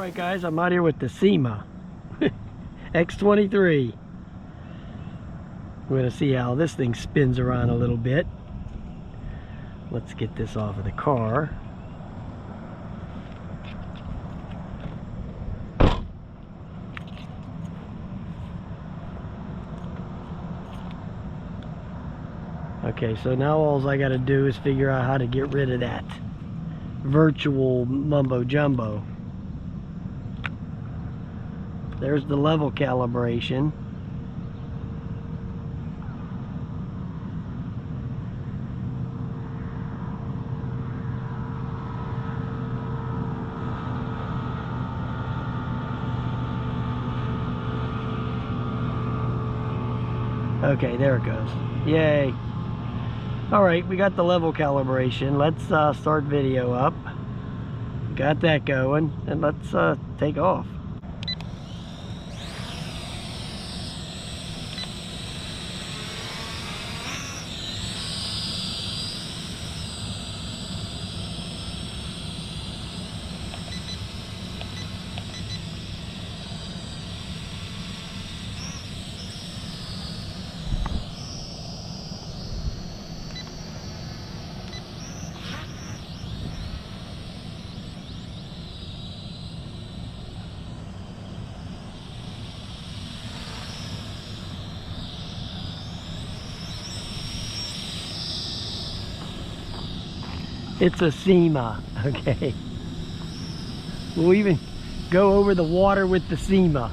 Alright guys, I'm out here with the SYMA X23. We're going to see how this thing spins around a little bit. Let's get this off of the car. Okay, so now all I got to do is figure out how to get rid of that virtual mumbo jumbo. There's the level calibration. Okay, there it goes. Yay. Alright, we got the level calibration. Let's start video up. Got that going, and let's take off. It's a SYMA, okay. We'll even go over the water with the SYMA.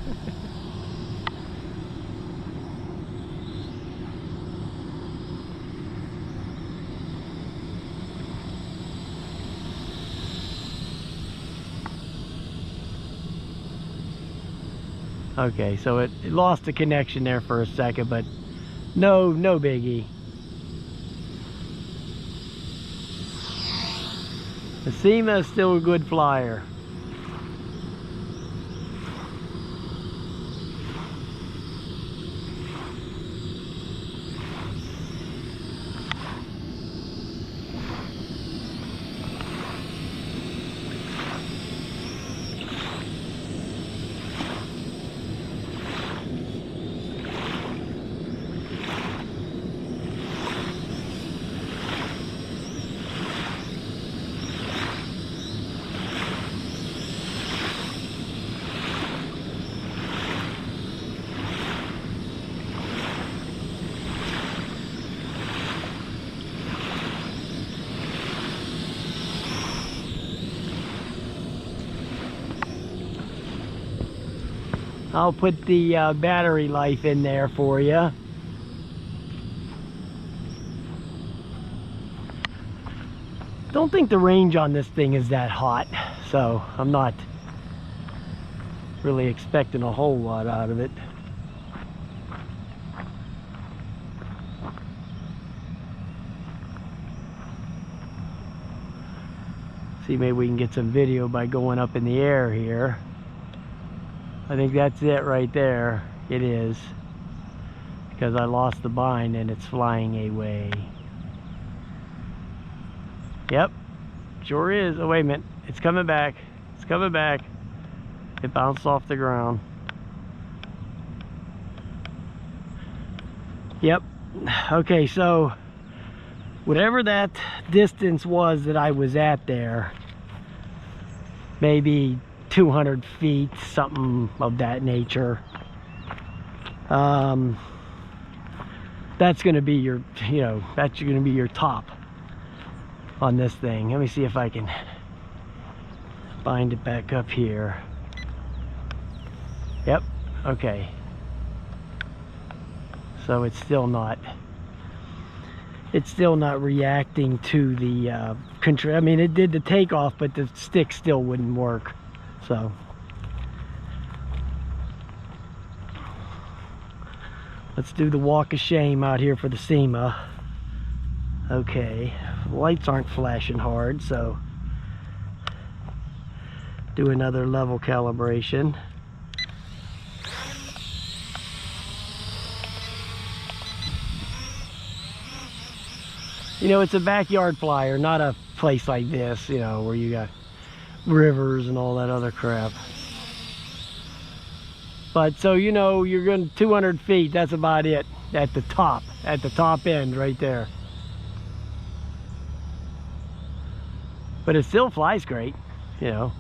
Okay, so it lost the connection there for a second, but no biggie. The SYMA is still a good flyer. I'll put the battery life in there for you. Don't think the range on this thing is that hot, so I'm not really expecting a whole lot out of it. See, maybe we can get some video by going up in the air here. I think that's it right there. It is, because I lost the bind and it's flying away. Yep, sure is. Oh, wait a minute. It's coming back. It's coming back. It bounced off the ground. Yep. Okay, so whatever that distance was that I was at there, maybe 200 feet, something of that nature. That's going to be your, that's going to be your top on this thing. Let me see if I can bind it back up here. Yep, okay. So it's still not reacting to the control. I mean, it did the takeoff, but the stick still wouldn't work. So let's do the walk of shame out here for the SYMA. Okay, the lights aren't flashing hard, so do another level calibration. It's a backyard flyer, not a place like this, where you got rivers and all that other crap. But so you know, you're going 200 feet, that's about it at the top end right there. But it still flies great, you know.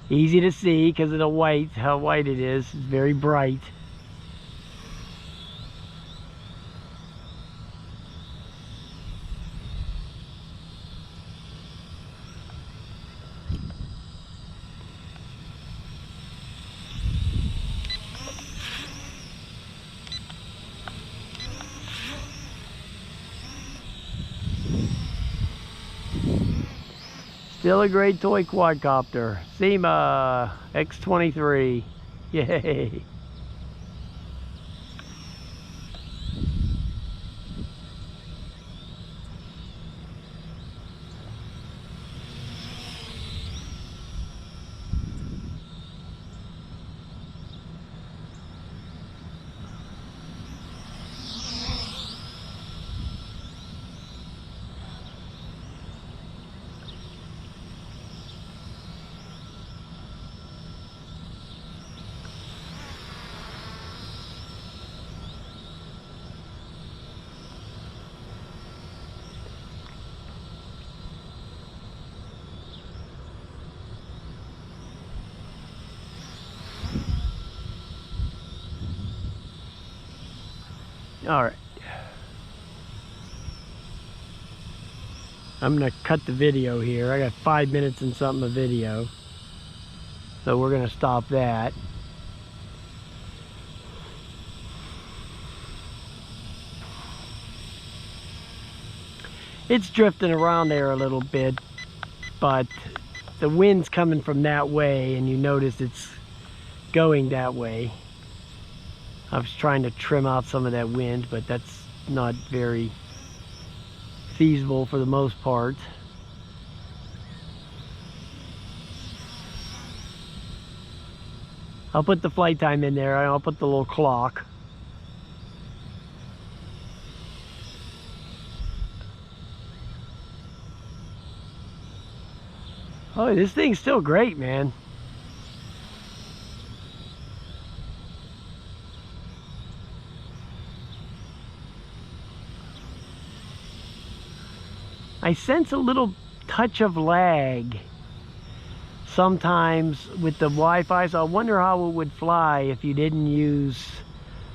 Easy to see because of the white, how white it is. It's very bright. Still a great toy quadcopter. SYMA X23. Yay! All right. I'm gonna cut the video here. I got 5 minutes and something of video. So we're gonna stop that. It's drifting around there a little bit, but the wind's coming from that way and you notice it's going that way. I was trying to trim out some of that wind, but that's not very feasible for the most part. I'll put the flight time in there. I'll put the little clock. Oh, this thing's still great, man. I sense a little touch of lag sometimes with the Wi-Fi, so I wonder how it would fly if you didn't use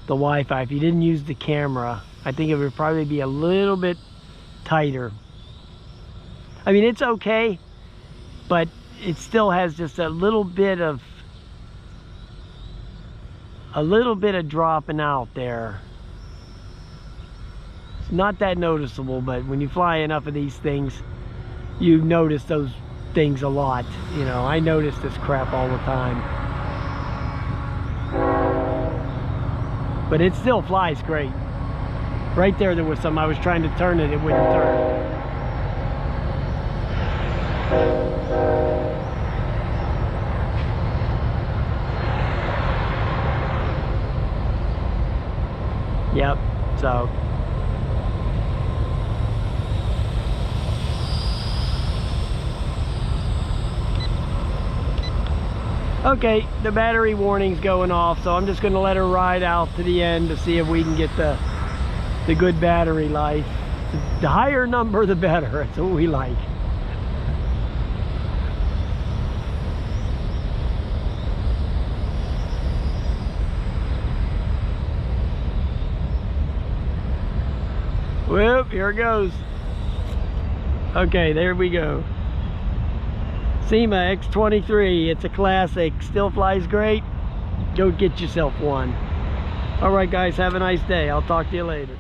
the Wi-Fi, if you didn't use the camera. I think it would probably be a little bit tighter. I mean, it's okay, but it still has just a little bit of dropping out there. Not that noticeable, but when you fly enough of these things, you notice those things a lot. You know, I notice this crap all the time. But it still flies great. Right there was some, I was trying to turn it, it wouldn't turn. Yep, so. Okay, the battery warning's going off, so I'm just going to let her ride out to the end to see if we can get the good battery life. The higher number, the better. That's what we like. Whoop, here it goes. Okay, there we go. SYMA X23, it's a classic, still flies great. Go get yourself one. All right guys, have a nice day. I'll talk to you later.